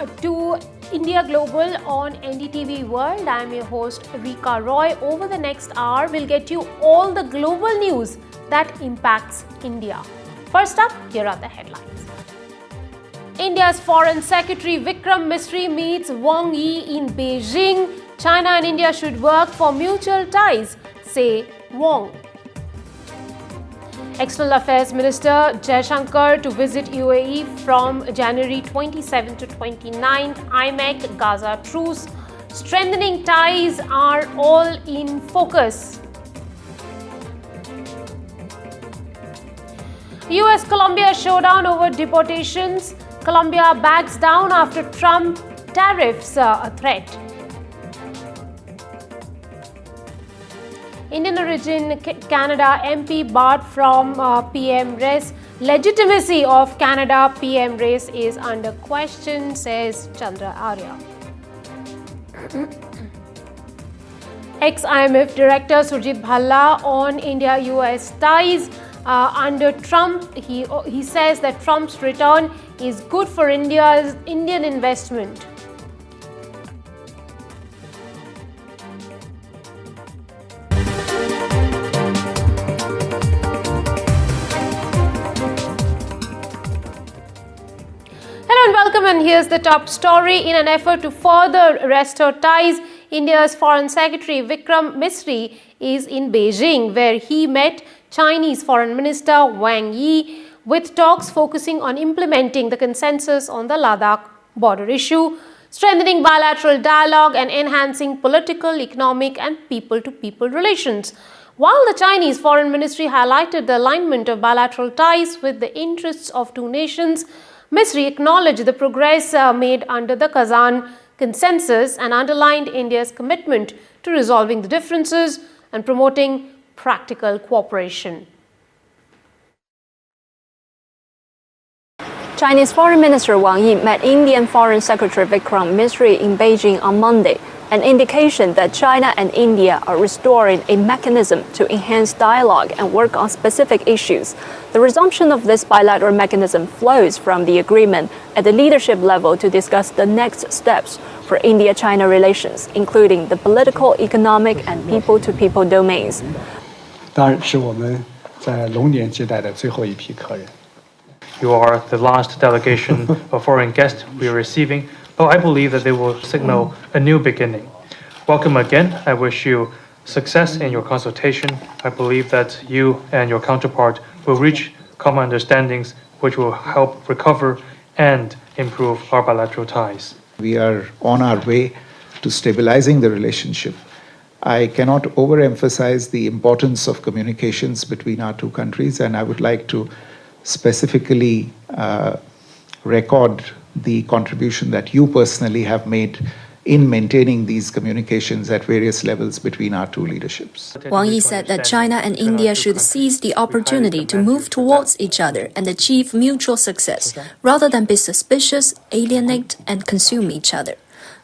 to India Global on NDTV World. I am your host Rica Roy. Over the next hour, we'll get you all the global news that impacts India. First up, here are the headlines. India's Foreign Secretary Vikram Misri meets Wang in Beijing. China and India should work for mutual ties, say Wang. External Affairs Minister Jaishankar to visit UAE from January 27 to 29. IMEC, Gaza truce. Strengthening ties are all in focus. US-Colombia showdown over deportations. Colombia backs down after Trump tariffs a threat. Indian origin Canada MP barred from PM race. Legitimacy of Canada PM race is under question, says Chandra Arya. Ex-IMF Director Surjit Bhalla on India-US ties. Under Trump, he says that Trump's return is good for Indian investment. Welcome, and here's the top story. In an effort to further restore ties, India's Foreign Secretary Vikram Misri is in Beijing, where he met Chinese Foreign Minister Wang Yi, with talks focusing on implementing the consensus on the Ladakh border issue, strengthening bilateral dialogue and enhancing political, economic and people-to-people relations. While the Chinese Foreign Ministry highlighted the alignment of bilateral ties with the interests of two nations, Misri acknowledged the progress made under the Kazan consensus and underlined India's commitment to resolving the differences and promoting practical cooperation. Chinese Foreign Minister Wang Yi met Indian Foreign Secretary Vikram Misri in Beijing on Monday, an indication that China and India are restoring a mechanism to enhance dialogue and work on specific issues. The resumption of this bilateral mechanism flows from the agreement at the leadership level to discuss the next steps for India-China relations, including the political, economic and people-to-people domains. 当然是我们在龙年接待的最后一批客人。 You are the last delegation of foreign guests we are receiving, but I believe that they will signal a new beginning. Welcome again. I wish you success in your consultation. I believe that you and your counterpart will reach common understandings which will help recover and improve our bilateral ties. We are on our way to stabilizing the relationship. I cannot overemphasize the importance of communications between our two countries, and I would like to specifically record the contribution that you personally have made in maintaining these communications at various levels between our two leaderships. Wang Yi said that China and India should seize the opportunity to move towards each other and achieve mutual success, rather than be suspicious, alienate, and consume each other.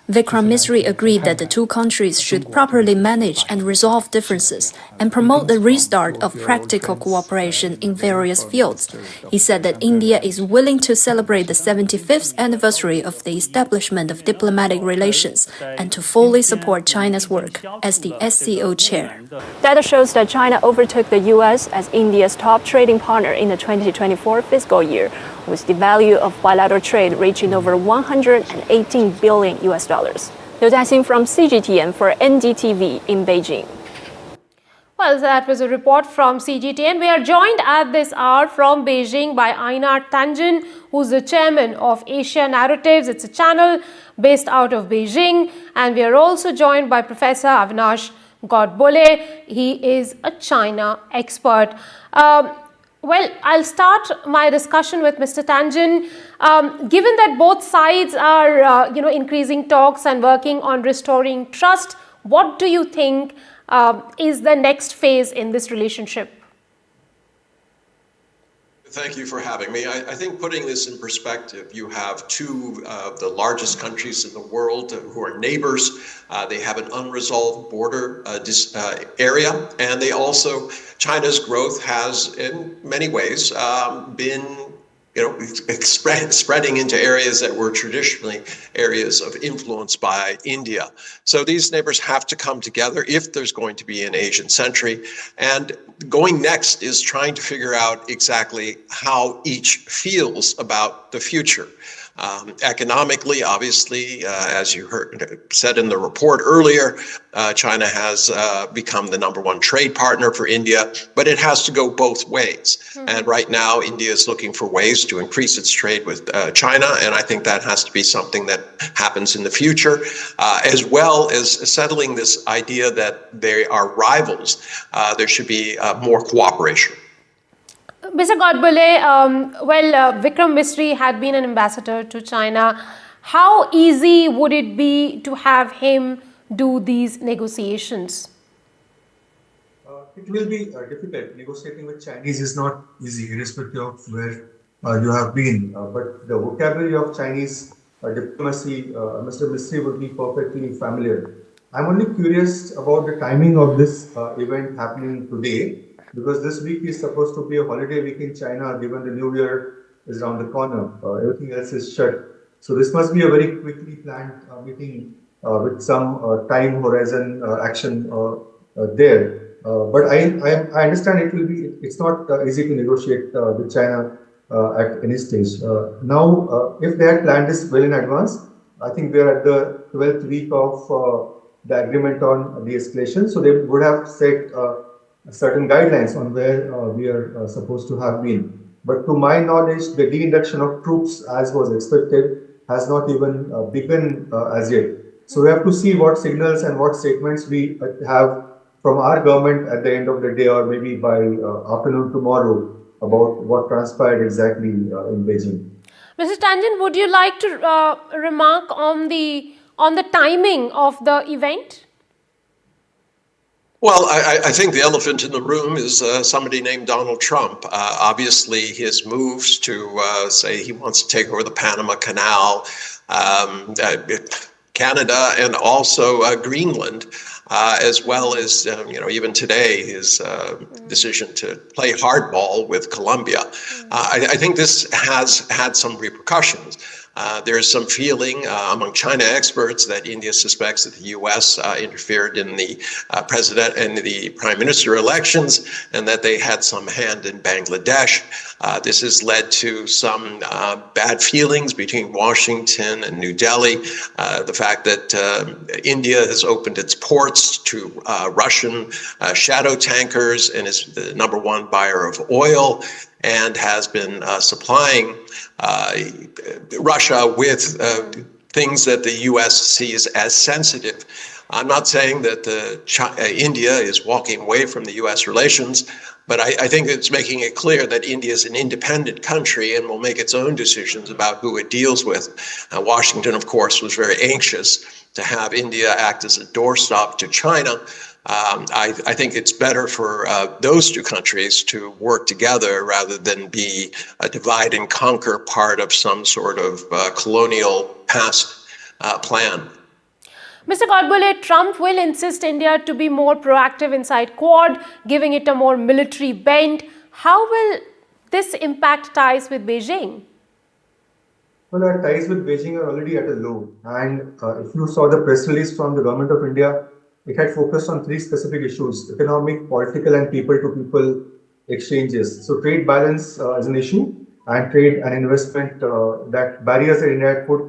Vikram Misri agreed that the two countries should properly manage and resolve differences and promote the restart of practical cooperation in various fields. He said that India is willing to celebrate the 75th anniversary of the establishment of diplomatic relations and to fully support China's work as the SCO chair. Data shows that China overtook the US as India's top trading partner in the 2024 fiscal year, with the value of bilateral trade reaching over $118 billion. Liu Jiaxin from CGTN for NDTV in Beijing. Well, that was a report from CGTN. We are joined at this hour from Beijing by Einar Tanjin, who's the chairman of Asia Narratives. It's a channel based out of Beijing. And we are also joined by Professor Avinash Godbole. He is a China expert. Well, I'll start my discussion with Mr. Tanjin. Given that both sides are, increasing talks and working on restoring trust, what do you think is the next phase in this relationship? Thank you for having me. I think putting this in perspective, you have two of the largest countries in the world who are neighbors. They have an unresolved border area, and they also, China's growth has in many ways been spreading into areas that were traditionally areas of influence by India. So these neighbors have to come together if there's going to be an Asian century. And going next is trying to figure out exactly how each feels about the future. Economically, obviously, as you said in the report earlier, China has become the #1 trade partner for India, but it has to go both ways. And right now, India is looking for ways to increase its trade with China, and I think that has to be something that happens in the future, as well as settling this idea that they are rivals. There should be more cooperation. Mr. Godbole, Vikram Misri had been an ambassador to China. How easy would it be to have him do these negotiations? It will be difficult. Negotiating with Chinese is not easy, irrespective of where you have been. But the vocabulary of Chinese diplomacy, Mr. Misri would be perfectly familiar. I'm only curious about the timing of this event happening today, because this week is supposed to be a holiday week in China, given the New Year is around the corner. Everything else is shut. So this must be a very quickly planned meeting with some time horizon action there. But I understand it's not easy to negotiate with China at any stage. Now, if they had planned this well in advance, I think we are at the 12th week of the agreement on de-escalation. So they would have set certain guidelines on where we are supposed to have been. But to my knowledge, the de-induction of troops, as was expected, has not even begun as yet. So we have to see what signals and what statements we have from our government at the end of the day, or maybe by afternoon tomorrow, about what transpired exactly in Beijing. Mr. Tangent, would you like to remark on the timing of the event? Well, I think the elephant in the room is somebody named Donald Trump. Obviously, his moves to say he wants to take over the Panama Canal, Canada, and also Greenland, as well as, even today, his decision to play hardball with Colombia. I think this has had some repercussions. There's some feeling among China experts that India suspects that the U.S. Interfered in the president and the prime minister elections, and that they had some hand in Bangladesh. This has led to some bad feelings between Washington and New Delhi. The fact that India has opened its ports to Russian shadow tankers and is the #1 buyer of oil, and has been supplying Russia with things that the U.S. sees as sensitive. I'm not saying that India is walking away from the U.S. relations, but I think it's making it clear that India is an independent country and will make its own decisions about who it deals with. Washington, of course, was very anxious to have India act as a doorstop to China. I think it's better for those two countries to work together rather than be a divide and conquer part of some sort of colonial past plan. Mr. Godbole, Trump will insist India to be more proactive inside Quad, giving it a more military bent. How will this impact ties with Beijing? Well, our ties with Beijing are already at a low. And if you saw the press release from the government of India, it had focused on 3 specific issues: economic, political, and people-to-people exchanges. So trade balance is an issue, and trade and investment, that barriers that India had put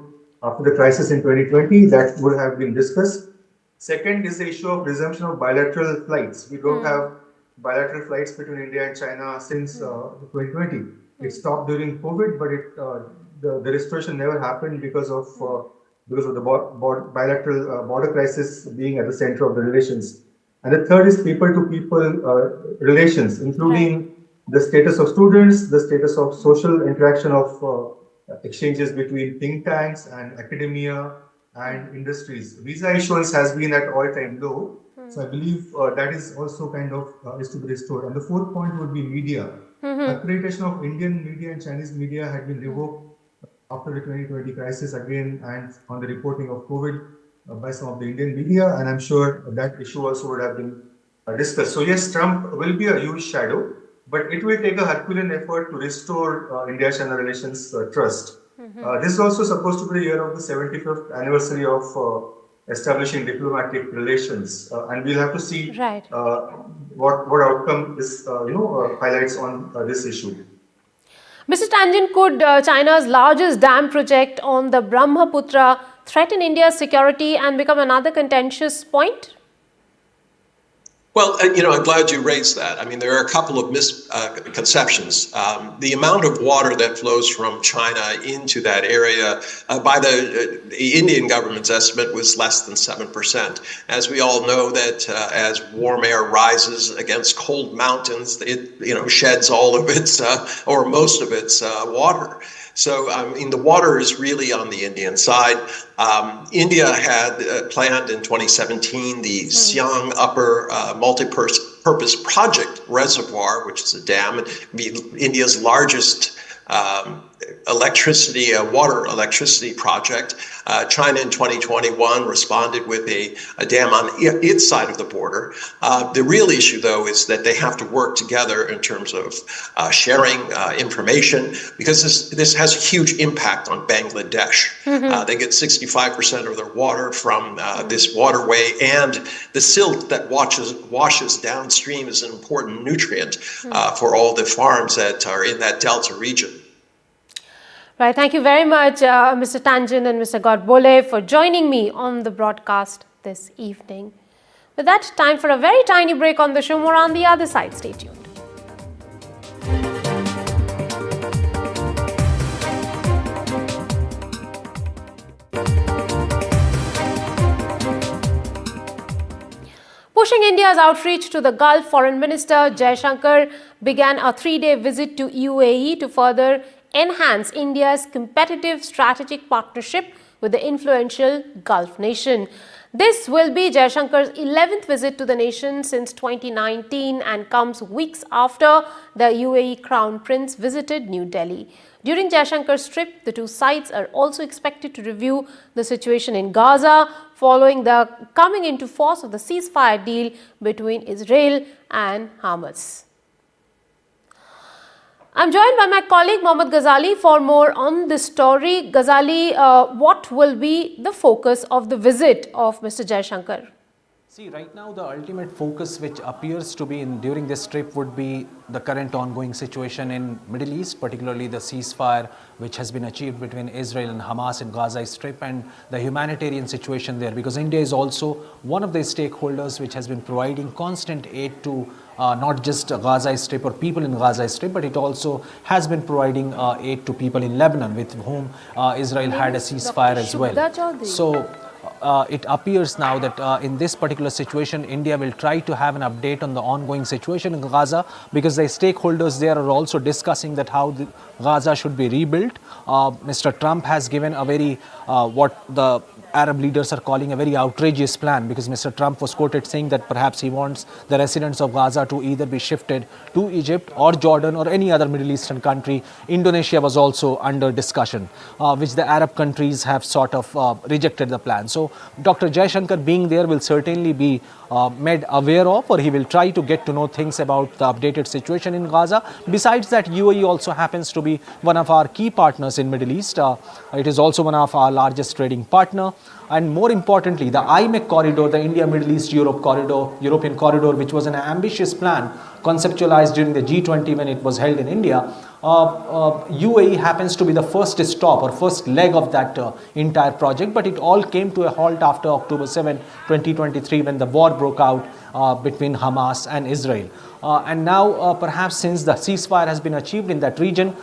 after the crisis in 2020, that would have been discussed. Second is the issue of resumption of bilateral flights. We don't have bilateral flights between India and China since 2020. It stopped during COVID, but the restoration never happened because of the bilateral border crisis being at the center of the relations. And the third is people-to-people relations, including the status of students, the status of social interaction of exchanges between think tanks and academia and industries. Visa issuance has been at all-time low. So I believe that is also kind of is to be restored. And the fourth point would be media. Accreditation of Indian media and Chinese media had been revoked after the 2020 crisis again, and on the reporting of COVID by some of the Indian media, and I'm sure that issue also would have been discussed. So yes, Trump will be a huge shadow, but it will take a Herculean effort to restore India-China relations trust. This is also supposed to be the year of the 75th anniversary of establishing diplomatic relations, and we'll have to see Right. what outcome this highlights on this issue. Mr. Tangent, could China's largest dam project on the Brahmaputra threaten India's security and become another contentious point? Well, I'm glad you raised that. I mean, there are a couple of misconceptions. The amount of water that flows from China into that area, by the Indian government's estimate, was less than 7%. As we all know, that as warm air rises against cold mountains, it sheds all of its or most of its water. So, the water is really on the Indian side. India had planned in 2017 the Siang Upper Multi-Purpose Project Reservoir, which is a dam, India's largest water electricity project. China in 2021 responded with a dam on its side of the border. The real issue, though, is that they have to work together in terms of sharing information, because this has a huge impact on Bangladesh. They get 65% of their water from this waterway, and the silt that washes downstream is an important nutrient for all the farms that are in that delta region. Right. Thank you very much, Mr. Tangent and Mr. Godbole, for joining me on the broadcast this evening. With that, time for a very tiny break on the show. More on the other side. Stay tuned. Pushing India's outreach to the Gulf, Foreign Minister Jaishankar began a 3-day visit to UAE to further enhance India's competitive strategic partnership with the influential Gulf nation. This will be Jaishankar's 11th visit to the nation since 2019 and comes weeks after the UAE Crown Prince visited New Delhi. During Jaishankar's trip, the two sides are also expected to review the situation in Gaza following the coming into force of the ceasefire deal between Israel and Hamas. I'm joined by my colleague Mohammad Ghazali for more on this story. Ghazali, what will be the focus of the visit of Mr. Jaishankar? See, right now the ultimate focus which appears to be during this trip would be the current ongoing situation in Middle East, particularly the ceasefire which has been achieved between Israel and Hamas in Gaza Strip, and the humanitarian situation there, because India is also one of the stakeholders which has been providing constant aid to not just Gaza Strip or people in Gaza Strip, but it also has been providing aid to people in Lebanon, with whom Israel had a ceasefire as well. So it appears now that in this particular situation, India will try to have an update on the ongoing situation in Gaza, because the stakeholders there are also discussing that how Gaza should be rebuilt. Mr. Trump has given a very, what the Arab leaders are calling a very outrageous plan, because Mr. Trump was quoted saying that perhaps he wants the residents of Gaza to either be shifted to Egypt or Jordan or any other Middle Eastern country. Indonesia was also under discussion, which the Arab countries have sort of rejected the plan. So Dr. Jaishankar being there will certainly be made aware of, or he will try to get to know things about the updated situation in Gaza. Besides that, UAE also happens to be one of our key partners in Middle East. It is also one of our largest trading partner. And more importantly, the IMEC corridor, the India, Middle East, Europe corridor, European corridor, which was an ambitious plan conceptualized during the G20 when it was held in India. UAE happens to be the first stop or first leg of that entire project, but it all came to a halt after October 7, 2023, when the war broke out between Hamas and Israel. And now perhaps since the ceasefire has been achieved in that region,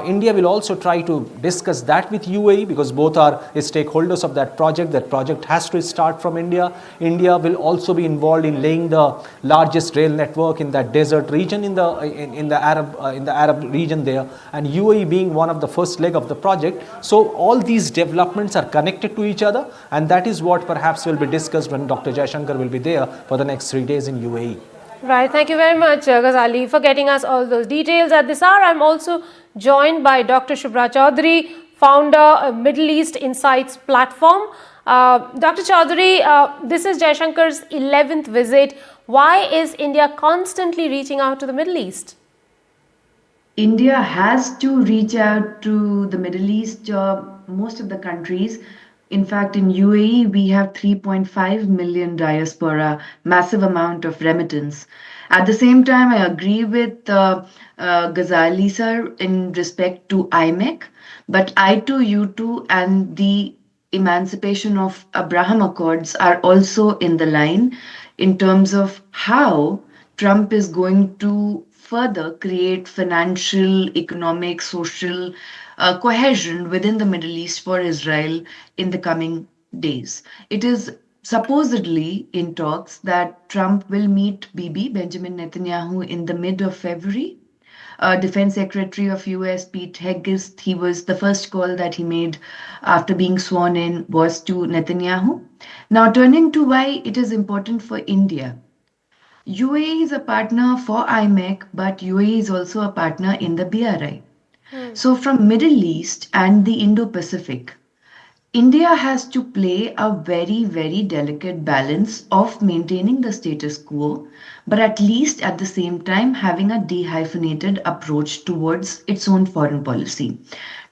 India will also try to discuss that with UAE, because both are stakeholders of that project. That project has to start from India. India will also be involved in laying the largest rail network in that desert region in the Arab region there, and UAE being one of the first leg of the project. So all these developments are connected to each other, and that is what perhaps will be discussed when Dr. Jaishankar will be there for the next 3 days in UAE. Right. Thank you very much, Ghazali, for getting us all those details. At this hour, I'm also joined by Dr. Shubhra Chaudhary, founder of Middle East Insights platform. Dr. Chaudhary, this is Jaishankar's 11th visit. Why is India constantly reaching out to the Middle East? India has to reach out to the Middle East, most of the countries. In fact, in UAE, we have 3.5 million diaspora, massive amount of remittance. At the same time, I agree with Ghazali sir in respect to IMEC, but I2U2 and the emancipation of Abraham Accords are also in the line in terms of how Trump is going to further create financial, economic, social cohesion within the Middle East for Israel in the coming days. It is supposedly in talks that Trump will meet Bibi, Benjamin Netanyahu, in the mid of February. Defense Secretary of US Pete Hegseth, he was the first call that he made after being sworn in was to Netanyahu. Now, turning to why it is important for India. UAE is a partner for IMEC, but UAE is also a partner in the BRI. So from Middle East and the Indo-Pacific, India has to play a very, very delicate balance of maintaining the status quo, but at least at the same time having a dehyphenated approach towards its own foreign policy.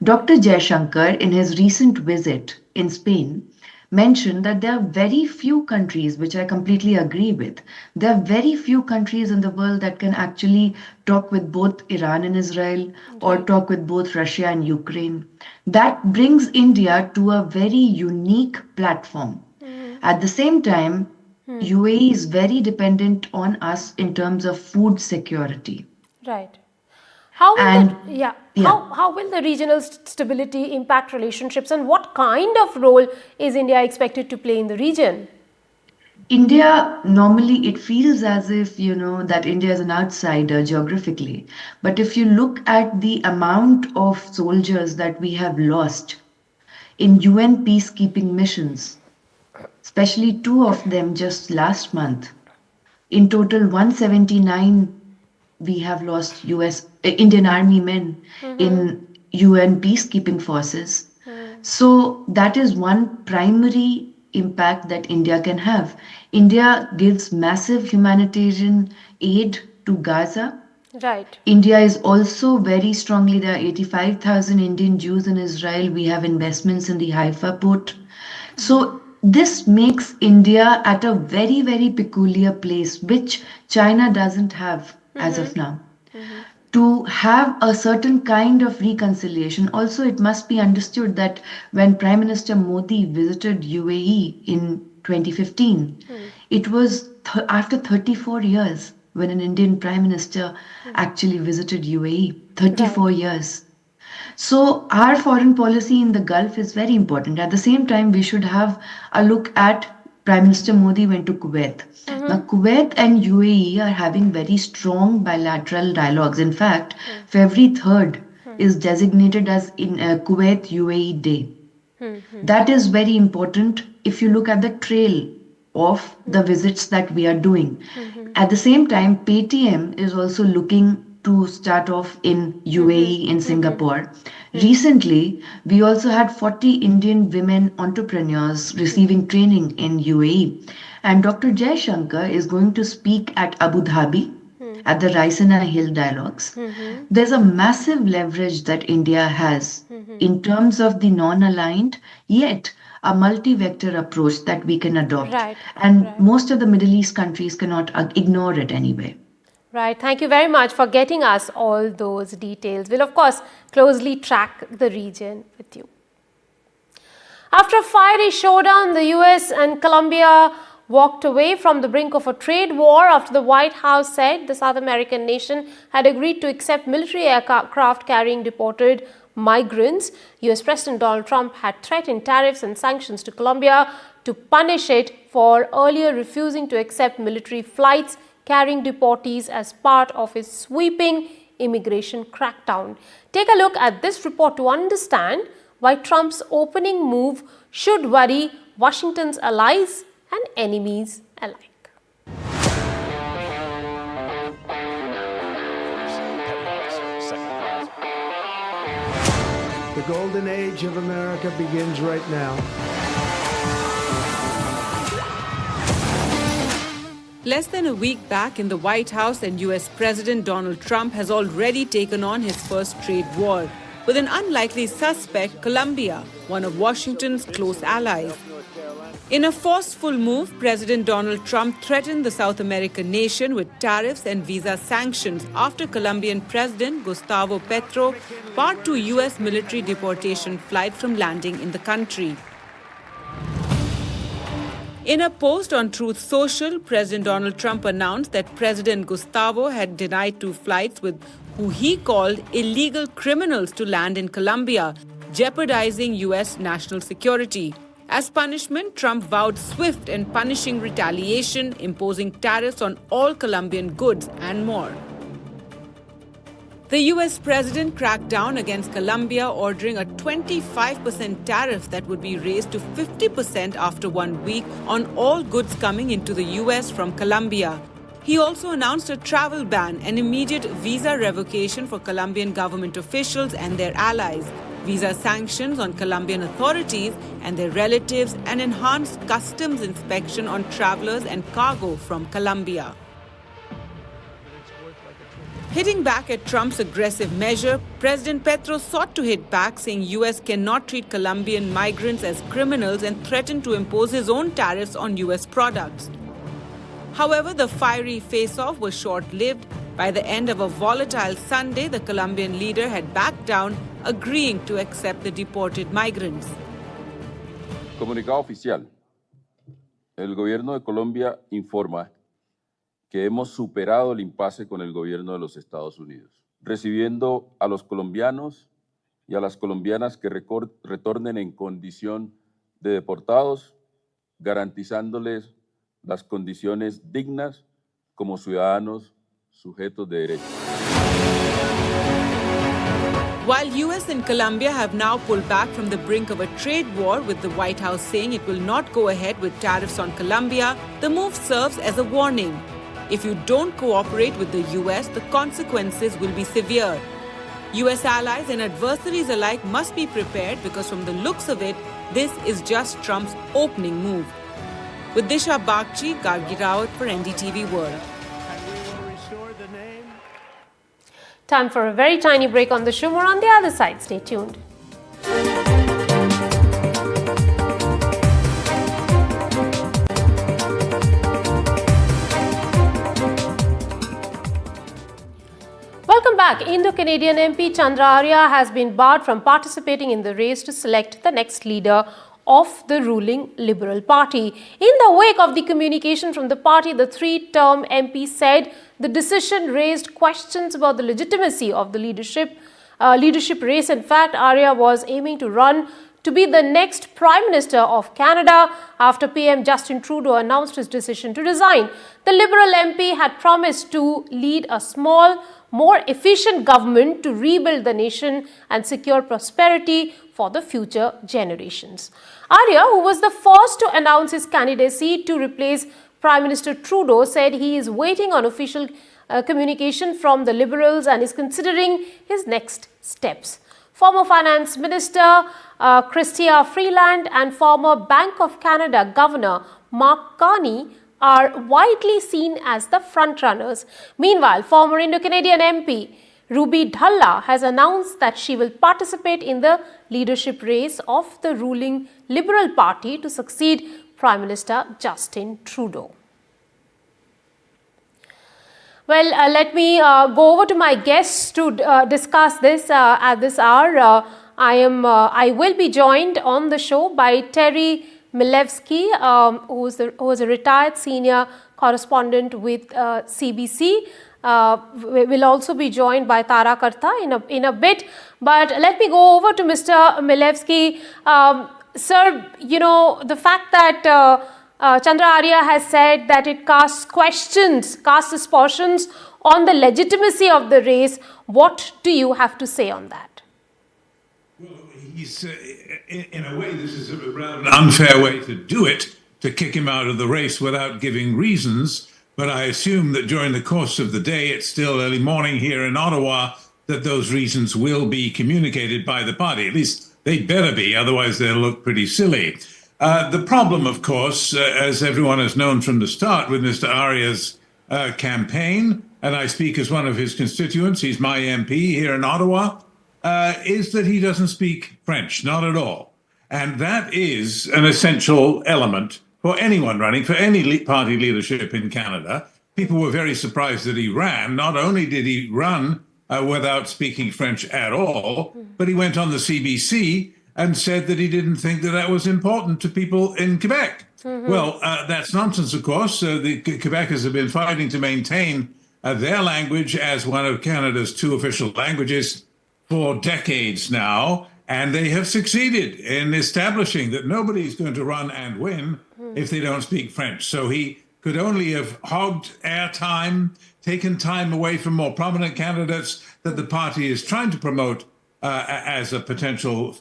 Dr. Jaishankar, in his recent visit in Spain, mentioned that there are very few countries, which I completely agree with. There are very few countries in the world that can actually talk with both Iran and Israel or talk with both Russia and Ukraine. That brings India to a very unique platform. At the same time, UAE is very dependent on us in terms of food security. Right. How will And yeah. yeah. How will the regional stability impact relationships, and what kind of role is India expected to play in the region? India, normally it feels as if, that India is an outsider geographically. But if you look at the amount of soldiers that we have lost in UN peacekeeping missions, especially two of them just last month, in total 179 we have lost Indian Army men in UN peacekeeping forces. So that is one primary impact that India can have. India gives massive humanitarian aid to Gaza. Right. India is also very strongly, there are 85,000 Indian Jews in Israel. We have investments in the Haifa port. So this makes India at a very, very peculiar place, which China doesn't have as of now. To have a certain kind of reconciliation. Also, it must be understood that when Prime Minister Modi visited UAE in 2015, it was after 34 years when an Indian Prime Minister actually visited UAE. 34 years. So our foreign policy in the Gulf is very important. At the same time, we should have a look at Prime Minister Modi went to Kuwait. Now, Kuwait and UAE are having very strong bilateral dialogues. In fact, February 3rd is designated as in Kuwait UAE Day. That is very important if you look at the trail of the visits that we are doing. At the same time, Paytm is also looking to start off in UAE, in Singapore. Recently, we also had 40 Indian women entrepreneurs receiving training in UAE. And Dr. Jaishankar is going to speak at Abu Dhabi at the Raisina Hill Dialogues. There's a massive leverage that India has in terms of the non-aligned, yet a multi-vector approach that we can adopt. And most of the Middle East countries cannot ignore it anyway. Right. Thank you very much for getting us all those details. We'll, of course, closely track the region with you. After a fiery showdown, the US and Colombia walked away from the brink of a trade war after the White House said the South American nation had agreed to accept military aircraft carrying deported migrants. US President Donald Trump had threatened tariffs and sanctions to Colombia to punish it for earlier refusing to accept military flights carrying deportees as part of his sweeping immigration crackdown. Take a look at this report to understand why Trump's opening move should worry Washington's allies and enemies alike. The golden age of America begins right now. Less than a week back in the White House, and US President Donald Trump has already taken on his first trade war with an unlikely suspect, Colombia, one of Washington's close allies. In a forceful move, President Donald Trump threatened the South American nation with tariffs and visa sanctions after Colombian President Gustavo Petro barred two US military deportation flights from landing in the country. In a post on Truth Social, President Donald Trump announced that President Gustavo had denied two flights with who he called illegal criminals to land in Colombia, jeopardizing US national security. As punishment, Trump vowed swift and punishing retaliation, imposing tariffs on all Colombian goods and more. The US president cracked down against Colombia, ordering a 25% tariff that would be raised to 50% after 1 week on all goods coming into the US from Colombia. He also announced a travel ban and immediate visa revocation for Colombian government officials and their allies, visa sanctions on Colombian authorities and their relatives, and enhanced customs inspection on travelers and cargo from Colombia. Hitting back at Trump's aggressive measure, President Petro sought to hit back, saying US cannot treat Colombian migrants as criminals, and threatened to impose his own tariffs on US products. However, the fiery face-off was short-lived. By the end of a volatile Sunday, the Colombian leader had backed down, agreeing to accept the deported migrants. Comunicado oficial. El gobierno de Colombia informa que hemos superado el impasse con el gobierno de los Estados Unidos, recibiendo a los colombianos y a las colombianas que retornen en condición de deportados, garantizándoles las condiciones dignas como ciudadanos sujetos de derecho. While US and Colombia have now pulled back from the brink of a trade war, with the White House saying it will not go ahead with tariffs on Colombia, the move serves as a warning. If you don't cooperate with the US, the consequences will be severe. US allies and adversaries alike must be prepared, because from the looks of it, this is just Trump's opening move. With Disha Bagchi, Gargi Rawat for NDTV World. Time for a very tiny break on the show. More on the other side. Stay tuned. Welcome back. Indo-Canadian MP Chandra Arya has been barred from participating in the race to select the next leader of the ruling Liberal Party. In the wake of the communication from the party, the three-term MP said the decision raised questions about the legitimacy of the leadership race. In fact, Arya was aiming to run to be the next Prime Minister of Canada after PM Justin Trudeau announced his decision to resign. The Liberal MP had promised to lead a small, more efficient government to rebuild the nation and secure prosperity for the future generations. Arya, who was the first to announce his candidacy to replace Prime Minister Trudeau, said he is waiting on official communication from the Liberals and is considering his next steps. Former Finance Minister Chrystia Freeland and former Bank of Canada Governor Mark Carney are widely seen as the frontrunners. Meanwhile, former Indo-Canadian MP Ruby Dhalla has announced that she will participate in the leadership race of the ruling Liberal Party to succeed Prime Minister Justin Trudeau. Well, let me go over to my guests to discuss this at this hour. I will be joined on the show by Terry Milevsky, who is a retired senior correspondent with CBC. We'll also be joined by Tara Karta in a bit. But let me go over to Mr. Milevsky. Sir, you know, the fact that Chandra Arya has said that it casts aspersions on the legitimacy of the race. What do you have to say on that? Well, he's, in a way, this is a rather unfair way to do it, to kick him out of the race without giving reasons. But I assume that during the course of the day, it's still early morning here in Ottawa, that those reasons will be communicated by the party. At least they better be, otherwise they'll look pretty silly. The problem, of course, as everyone has known from the start with Mr. Arya's campaign, and I speak as one of his constituents, he's my MP here in Ottawa, is that he doesn't speak French, not at all. And that is an essential element for anyone running, for any party leadership in Canada. People were very surprised that he ran. Not only did he run without speaking French at all, but he went on the CBC and said that he didn't think that that was important to people in Quebec. Well, that's nonsense, of course. The Quebecers have been fighting to maintain their language as one of Canada's two official languages for decades now, and they have succeeded in establishing that nobody's going to run and win if they don't speak French. So he could only have hogged airtime, taken time away from more prominent candidates that the party is trying to promote as a potential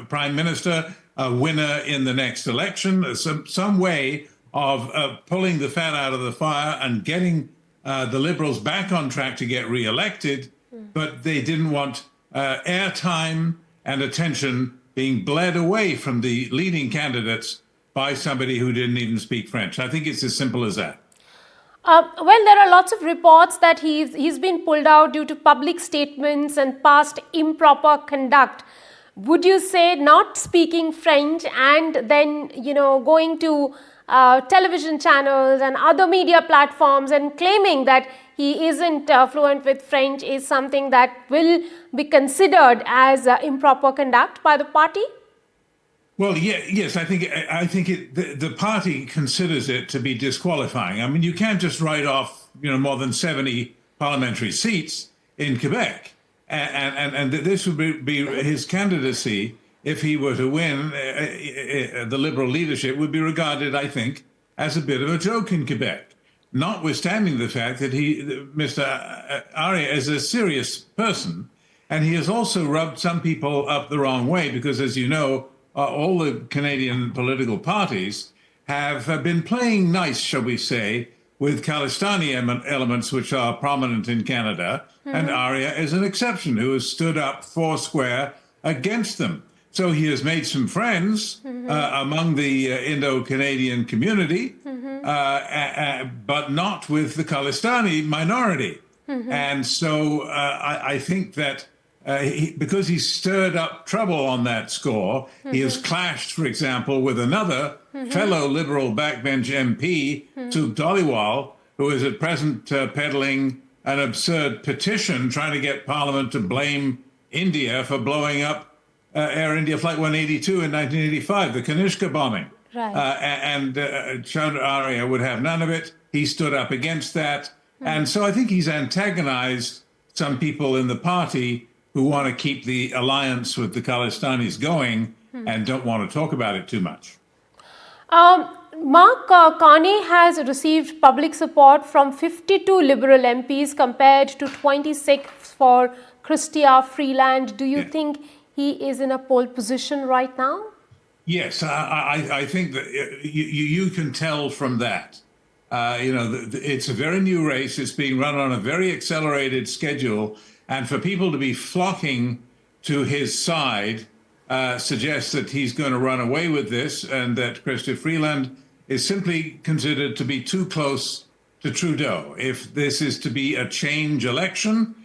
prime minister, a winner in the next election, some way of pulling the fat out of the fire and getting the Liberals back on track to get re-elected, but they didn't want airtime and attention being bled away from the leading candidates by somebody who didn't even speak French. I think it's as simple as that. Well, there are lots of reports that he's been pulled out due to public statements and past improper conduct. Would you say not speaking French and then, going to television channels and other media platforms and claiming that he isn't fluent with French is something that will be considered as improper conduct by the party? Well, yes, I think the party considers it to be disqualifying. I mean, you can't just write off, more than 70 parliamentary seats in Quebec, and this would be his candidacy if he were to win. The Liberal leadership would be regarded, I think, as a bit of a joke in Quebec, notwithstanding the fact that Mr. Arya is a serious person, and he has also rubbed some people up the wrong way because, as you know, all the Canadian political parties have been playing nice, shall we say, with Khalistani elements which are prominent in Canada, and Arya is an exception who has stood up foursquare against them. So he has made some friends among the Indo-Canadian community, but not with the Khalistani minority. And so I think that because he stirred up trouble on that score, he has clashed, for example, with another fellow Liberal backbench MP, Suk Dhaliwal, who is at present peddling an absurd petition trying to get Parliament to blame India for blowing up Air India Flight 182 in 1985, the Kanishka bombing. And Chandra Arya would have none of it. He stood up against that. And so I think he's antagonized some people in the party who want to keep the alliance with the Khalistanis going and don't want to talk about it too much. Mark Carney has received public support from 52 Liberal MPs compared to 26 for Chrystia Freeland. Do you think he is in a pole position right now? Yes, I think that you can tell from that. It's a very new race. It's being run on a very accelerated schedule. And for people to be flocking to his side suggests that he's going to run away with this and that Chrystia Freeland is simply considered to be too close to Trudeau. If this is to be a change election,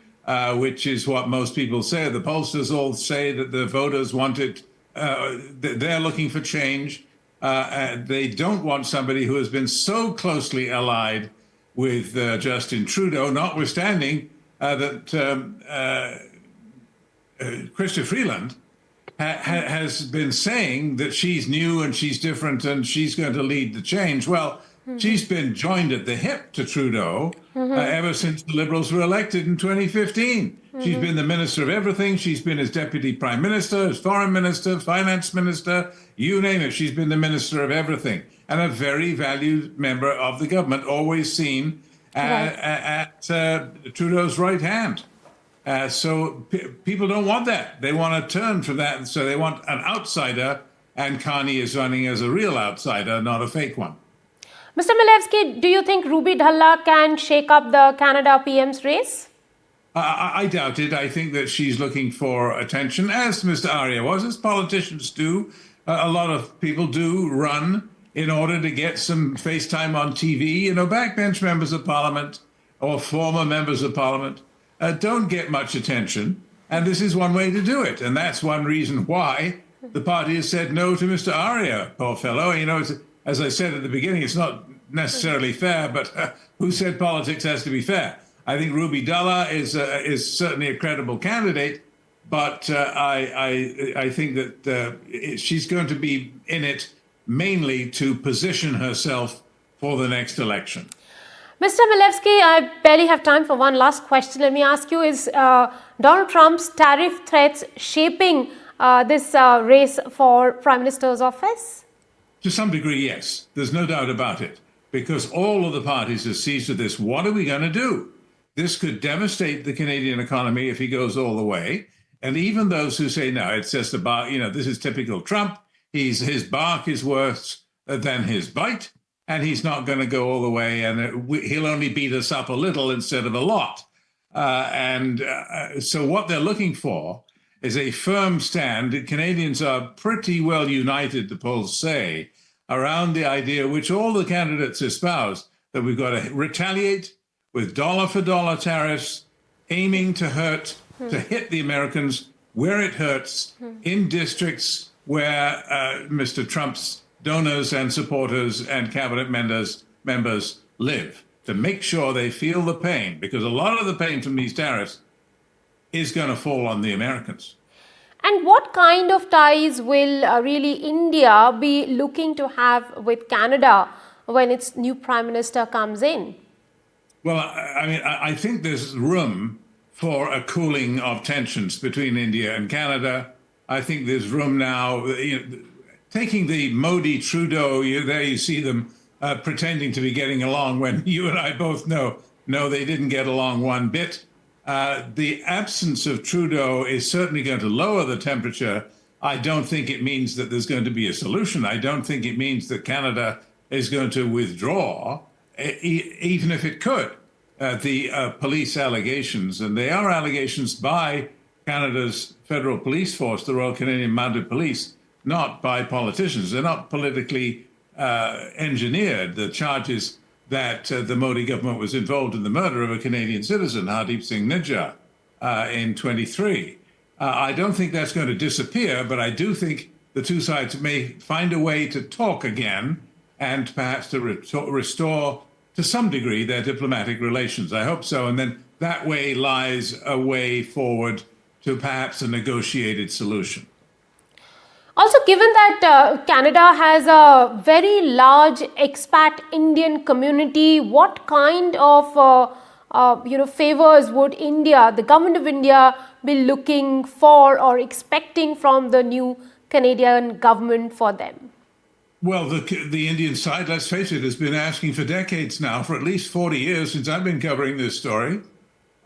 which is what most people say, the pollsters all say that the voters want it, they're looking for change. They don't want somebody who has been so closely allied with Justin Trudeau, notwithstanding that Chrystia Freeland has been saying that she's new and she's different and she's going to lead the change. Well, she's been joined at the hip to Trudeau ever since the Liberals were elected in 2015. She's been the Minister of Everything. She's been his Deputy Prime Minister, his Foreign Minister, Finance Minister, you name it. She's been the Minister of Everything and a very valued member of the government, always seen at Trudeau's right hand. So people don't want that. They want to turn from that. So they want an outsider, and Carney is running as a real outsider, not a fake one. Mr. Milevsky, do you think Ruby Dhalla can shake up the Canada PM's race? I doubt it. I think that she's looking for attention, as Mr. Arya was, as politicians do. a lot of people do run in order to get some FaceTime on TV. You know, backbench members of parliament or former members of parliament don't get much attention. And this is one way to do it. And that's one reason why the party has said no to Mr. Arya, poor fellow. You know, as I said at the beginning, it's not necessarily fair, but who said politics has to be fair? I think Ruby Dalla is certainly a credible candidate, but I think that she's going to be in it mainly to position herself for the next election. Mr. Milevsky, I barely have time for one last question. Let me ask you, is Donald Trump's tariff threats shaping this race for Prime Minister's office? To some degree, yes. There's no doubt about it. Because all of the parties are seized with this. What are we going to do? This could devastate the Canadian economy if he goes all the way. And even those who say, no, it's just about, you know, this is typical Trump. His bark is worse than his bite. And he's not going to go all the way. And he'll only beat us up a little instead of a lot. So what they're looking for is a firm stand. The Canadians are pretty well united, the polls say, around the idea which all the candidates espouse, that we've got to retaliate with dollar-for-dollar tariffs, aiming to hit the Americans where it hurts, in districts where Mr. Trump's donors and supporters and cabinet members live, to make sure they feel the pain, because a lot of the pain from these tariffs is going to fall on the Americans. And what kind of ties will really India be looking to have with Canada when its new Prime Minister comes in? Well, I mean, I think there's room for a cooling of tensions between India and Canada. I think there's room now, you know, taking the Modi-Trudeau, there you see them pretending to be getting along when you and I both know, no, they didn't get along one bit. The absence of Trudeau is certainly going to lower the temperature. I don't think it means that there's going to be a solution. I don't think it means that Canada is going to withdraw, even if it could. The police allegations, and they are allegations by Canada's federal police force, the Royal Canadian Mounted Police, not by politicians. They're not politically engineered. The charges that the Modi government was involved in the murder of a Canadian citizen, Hardeep Singh Nijjar, in 23. I don't think that's going to disappear, but I do think the two sides may find a way to talk again and perhaps to restore, to some degree, their diplomatic relations. I hope so. And then that way lies a way forward to perhaps a negotiated solution. Also, given that Canada has a very large expat Indian community, what kind of favors would India, the government of India, be looking for or expecting from the new Canadian government for them? Well, the Indian side, let's face it, has been asking for decades now, for at least 40 years since I've been covering this story.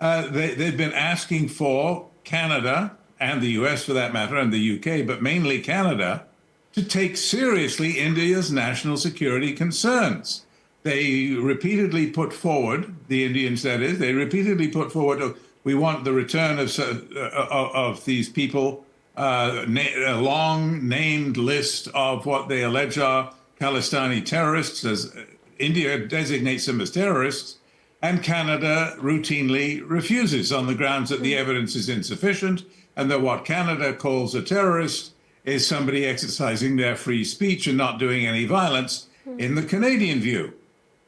They've been asking for Canada, and the US for that matter, and the UK, but mainly Canada, to take seriously India's national security concerns. They repeatedly put forward, the Indians that is, they repeatedly put forward, we want the return of these people, a long named list of what they allege are Palestinian terrorists, as India designates them as terrorists, and Canada routinely refuses on the grounds that the evidence is insufficient, and that what Canada calls a terrorist is somebody exercising their free speech and not doing any violence in the Canadian view.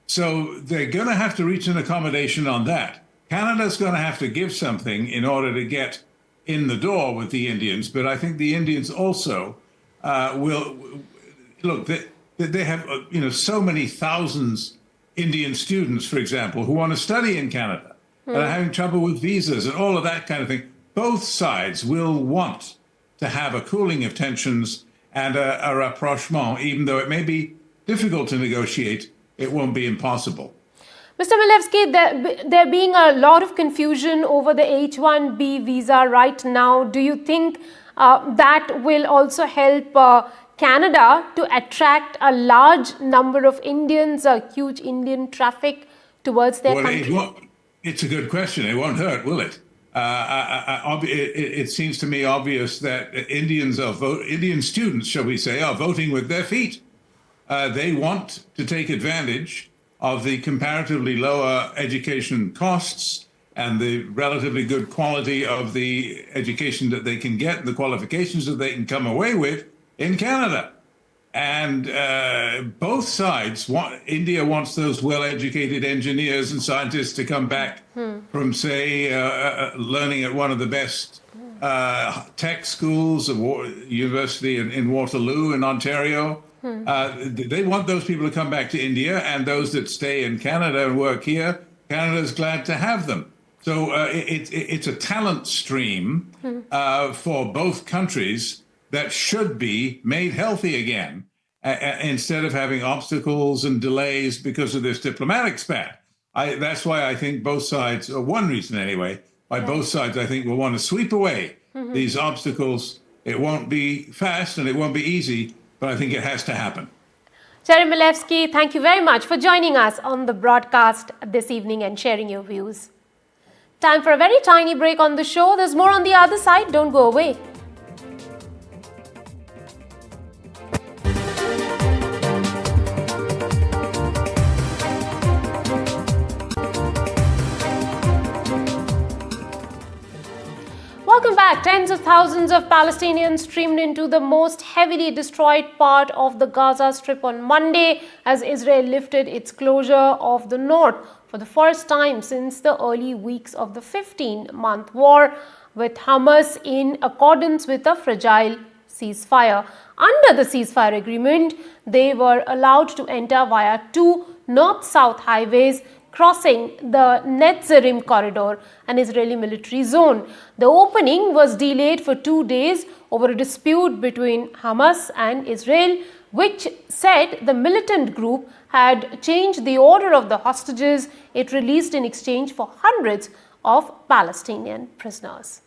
So they're going to have to reach an accommodation on that. Canada's going to have to give something in order to get in the door with the Indians, but I think the Indians also will look. They have so many thousands Indian students, for example, who want to study in Canada and are having trouble with visas and all of that kind of thing. Both sides will want to have a cooling of tensions and a rapprochement, even though it may be difficult to negotiate, it won't be impossible. Mr. Milevsky, there being a lot of confusion over the H-1B visa right now. Do you think that will also help Canada to attract a large number of Indians, a huge Indian traffic towards their country? It's a good question. It won't hurt, will it? It seems to me obvious that Indian students, shall we say, are voting with their feet. They want to take advantage of the comparatively lower education costs and the relatively good quality of the education that they can get, the qualifications that they can come away with in Canada. And both sides India wants those well-educated engineers and scientists to come back from, say, learning at one of the best tech schools, university in Waterloo in Ontario. They want those people to come back to India, and those that stay in Canada and work here, Canada's glad to have them. So it's a talent stream for both countries that should be made healthy again, instead of having obstacles and delays because of this diplomatic spat. That's why I think both sides, or one reason anyway, why both sides I think will want to sweep away these obstacles. It won't be fast and it won't be easy, but I think it has to happen. Jerry Milevsky, thank you very much for joining us on the broadcast this evening and sharing your views. Time for a very tiny break on the show. There's more on the other side. Don't go away. Welcome back. Tens of thousands of Palestinians streamed into the most heavily destroyed part of the Gaza Strip on Monday as Israel lifted its closure of the north for the first time since the early weeks of the 15-month war with Hamas, in accordance with a fragile ceasefire. Under the ceasefire agreement, they were allowed to enter via two north-south highways crossing the Netzarim corridor, an Israeli military zone. The opening was delayed for 2 days over a dispute between Hamas and Israel, which said the militant group had changed the order of the hostages it released in exchange for hundreds of Palestinian prisoners.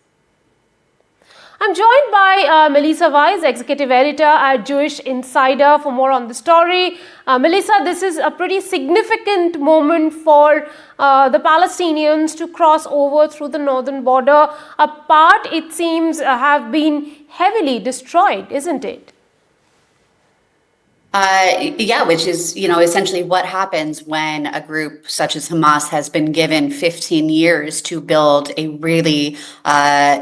I'm joined by Melissa Weiss, Executive Editor at Jewish Insider, for more on the story. Melissa, this is a pretty significant moment for the Palestinians to cross over through the northern border. A part, it seems, have been heavily destroyed, isn't it? Yeah, which is, essentially what happens when a group such as Hamas has been given 15 years to build a really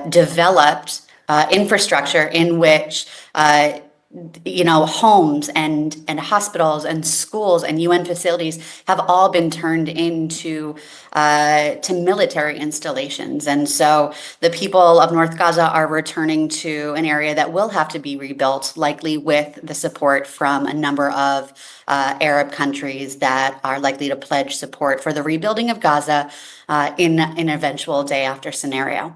developed infrastructure in which, homes and hospitals and schools and UN facilities have all been turned into to military installations. And so the people of North Gaza are returning to an area that will have to be rebuilt, likely with the support from a number of Arab countries that are likely to pledge support for the rebuilding of Gaza in an eventual day after scenario.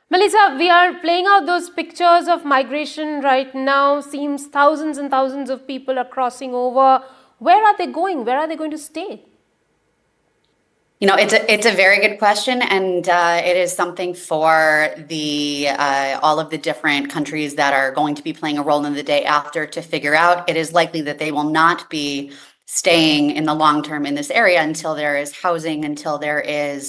Melissa, we are playing out those pictures of migration right now. Seems thousands and thousands of people are crossing over. Where are they going? Where are they going to stay? It's a very good question, and it is something for the all of the different countries that are going to be playing a role in the day after to figure out. It is likely that they will not be staying in the long term in this area until there is housing, until there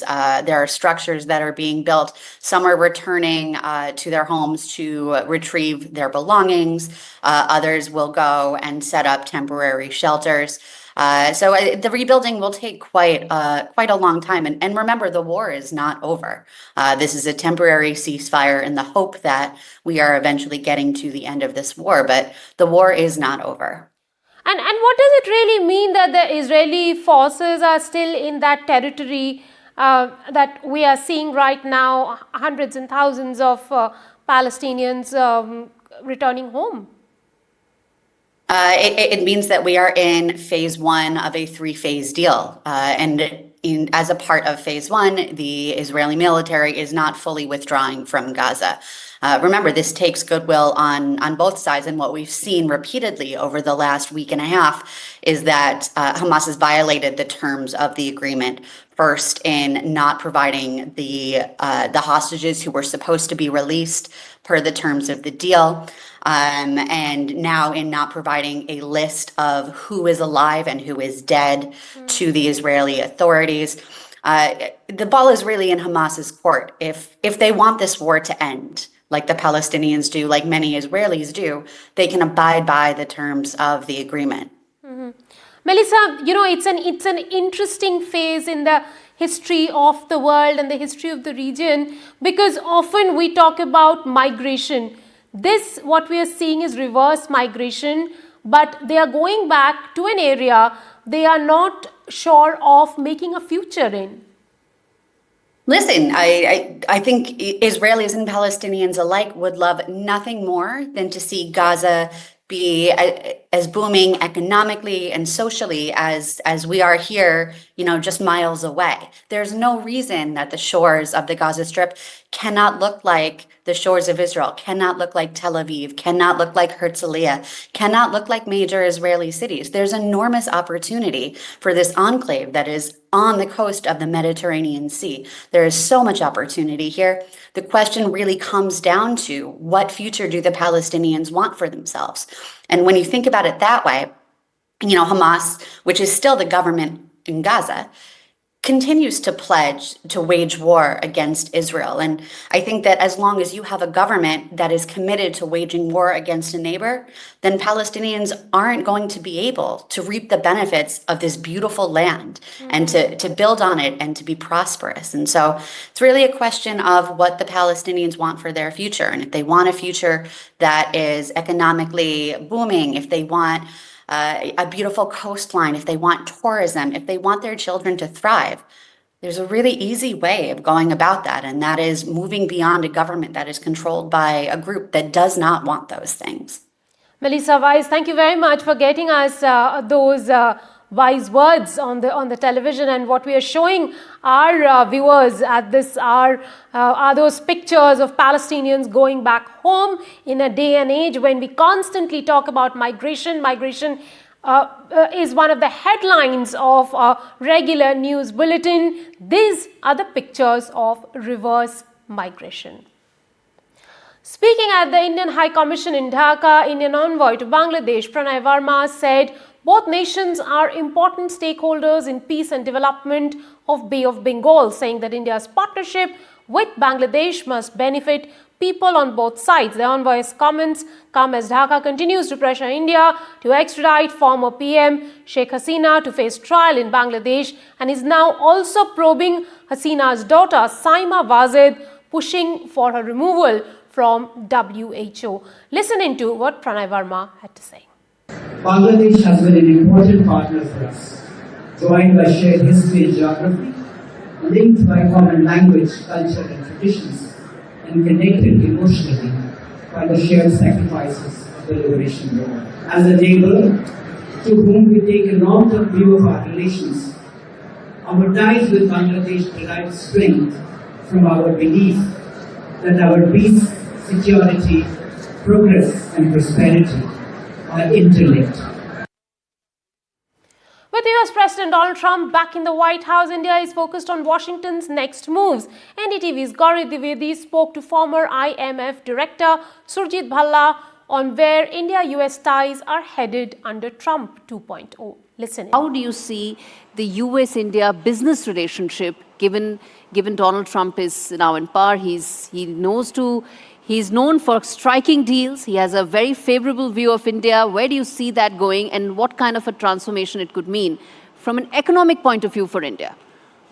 are structures that are being built. Some are returning to their homes to retrieve their belongings. Others will go and set up temporary shelters. So the rebuilding will take quite a long time. And remember, the war is not over. This is a temporary ceasefire in the hope that we are eventually getting to the end of this war, but the war is not over. And what does it really mean that the Israeli forces are still in that territory that we are seeing right now, hundreds and thousands of Palestinians returning home? It means that we are in phase one of a three-phase deal. As a part of phase one, the Israeli military is not fully withdrawing from Gaza. Remember, this takes goodwill on both sides, and what we've seen repeatedly over the last week and a half is that Hamas has violated the terms of the agreement. First, in not providing the hostages who were supposed to be released per the terms of the deal, and now in not providing a list of who is alive and who is dead to the Israeli authorities. The ball is really in Hamas's court. If they want this war to end, like the Palestinians do, like many Israelis do, they can abide by the terms of the agreement. Melissa, it's an interesting phase in the history of the world and the history of the region, because often we talk about migration. This, what we are seeing, is reverse migration, but they are going back to an area they are not sure of making a future in. Listen, I think Israelis and Palestinians alike would love nothing more than to see Gaza be as booming economically and socially as we are here, just miles away. There's no reason that the shores of the Gaza Strip cannot look like the shores of Israel, cannot look like Tel Aviv, cannot look like Herzliya, cannot look like major Israeli cities. There's enormous opportunity for this enclave that is on the coast of the Mediterranean Sea. There is so much opportunity here. The question really comes down to, what future do the Palestinians want for themselves? And when you think about it that way, Hamas, which is still the government in Gaza, continues to pledge to wage war against Israel. And I think that as long as you have a government that is committed to waging war against a neighbor, then Palestinians aren't going to be able to reap the benefits of this beautiful land and to build on it and to be prosperous. And so it's really a question of what the Palestinians want for their future. And if they want a future that is economically booming, if they want a beautiful coastline, if they want tourism, if they want their children to thrive, there's a really easy way of going about that, and that is moving beyond a government that is controlled by a group that does not want those things. Melissa Weiss, thank you very much for getting us those wise words on the television. And what we are showing our viewers at this are those pictures of Palestinians going back home in a day and age when we constantly talk about migration. Migration is one of the headlines of a regular news bulletin. These are the pictures of reverse migration. Speaking at the Indian High Commission in Dhaka, Indian envoy to Bangladesh, Pranay Verma, said both nations are important stakeholders in peace and development of Bay of Bengal, saying that India's partnership with Bangladesh must benefit people on both sides. The envoy's comments come as Dhaka continues to pressure India to extradite former PM Sheikh Hasina to face trial in Bangladesh, and is now also probing Hasina's daughter Saima Wazid, pushing for her removal from WHO. Listen into what Pranay Verma had to say. Bangladesh has been an important partner for us, joined by shared history and geography, linked by common language, culture and traditions, and connected emotionally by the shared sacrifices of the liberation war. As a neighbor to whom we take a long-term view of our relations, our ties with Bangladesh derive strength from our belief that our peace, security, progress and prosperity are interlinked. With US President Donald Trump back in the White House, India is focused on Washington's next moves. NDTV's Gauri Dwivedi spoke to former IMF Director Surjit Bhalla on where India-US ties are headed under Trump 2.0. Listen in. How do you see the US-India business relationship given Donald Trump is now in power? He's known for striking deals. He has a very favorable view of India. Where do you see that going, and what kind of a transformation it could mean from an economic point of view for India?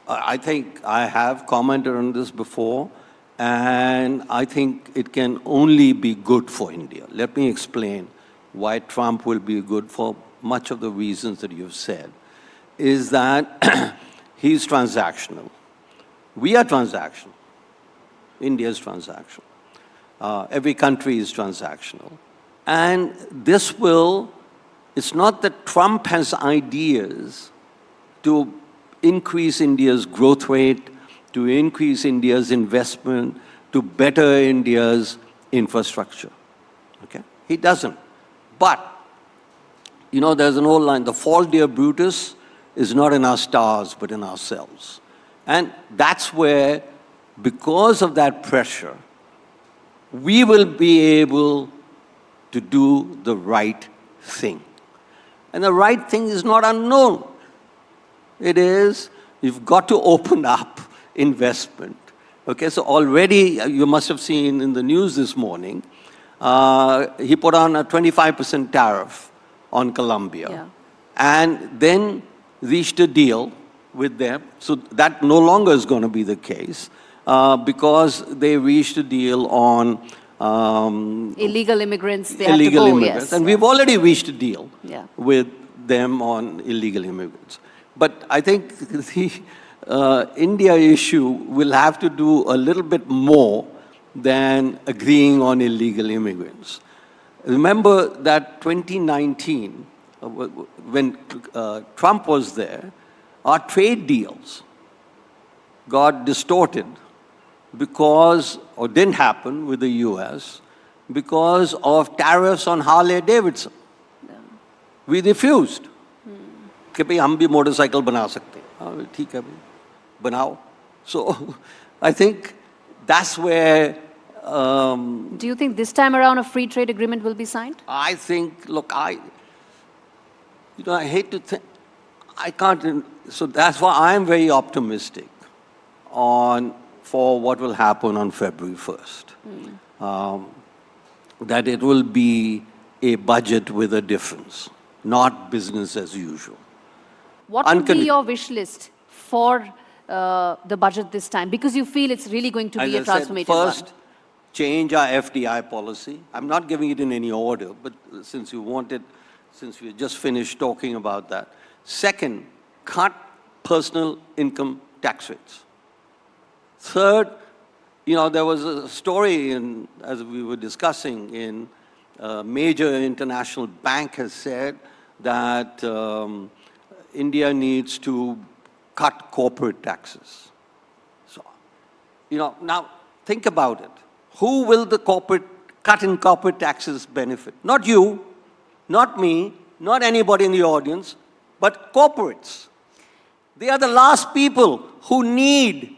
I think I have commented on this before, and I think it can only be good for India. Let me explain why Trump will be good for much of the reasons that you've said. Is that he's transactional. We are transactional. India is transactional. Every country is transactional. And it's not that Trump has ideas to increase India's growth rate, to increase India's investment, to better India's infrastructure. Okay? He doesn't. But, there's an old line, the fault, dear Brutus, is not in our stars, but in ourselves. And that's where, because of that pressure, we will be able to do the right thing. And the right thing is not unknown. It is You've got to open up investment. Okay, so already you must have seen in the news this morning, he put on a 25% tariff on Colombia and then reached a deal with them. So that no longer is going to be the case because they reached a deal on illegal immigrants, they illegal have to go, immigrants. yes. And we've already reached a deal Yeah. with them on illegal immigrants. But I think the India issue will have to do a little bit more than agreeing on illegal immigrants. Remember that 2019, when Trump was there, our trade deals got distorted because, or didn't happen with the US, because of tariffs on Harley-Davidson. We refused. कि भाई हम भी motorcycle बना सकते हैं. ठीक है भाई, बनाओ. So I think that's where. Do you think this time around a free trade agreement will be signed? I think, look, I hate to think, I can't, so that's why I'm very optimistic for what will happen on February 1st. That it will be a budget with a difference, not business as usual. What would be your wish list for the budget this time? Because you feel it's really going to be a transformative one. First, change our FDI policy. I'm not giving it in any order, but since we just finished talking about that. Second, cut personal income tax rates. Third, there was a story, as we were discussing, in a major international bank has said that India needs to cut corporate taxes. So, now think about it. Who will the cut in corporate taxes benefit? Not you, not me, not anybody in the audience, but corporates. They are the last people who need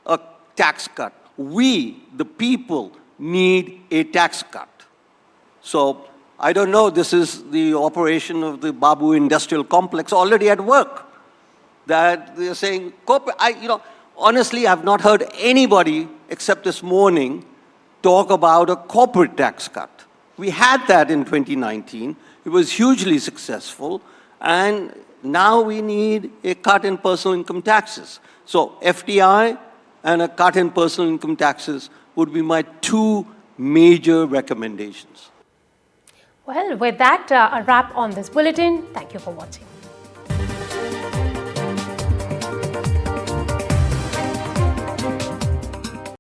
a tax cut. We, the people, need a tax cut. So, I don't know, this is the operation of the Babu Industrial Complex already at work. That they're saying, honestly, I've not heard anybody except this morning talk about a corporate tax cut. We had that in 2019. It was hugely successful. And now we need a cut in personal income taxes. So FDI and a cut in personal income taxes would be my two major recommendations. Well, with that, a wrap on this bulletin. Thank you for watching.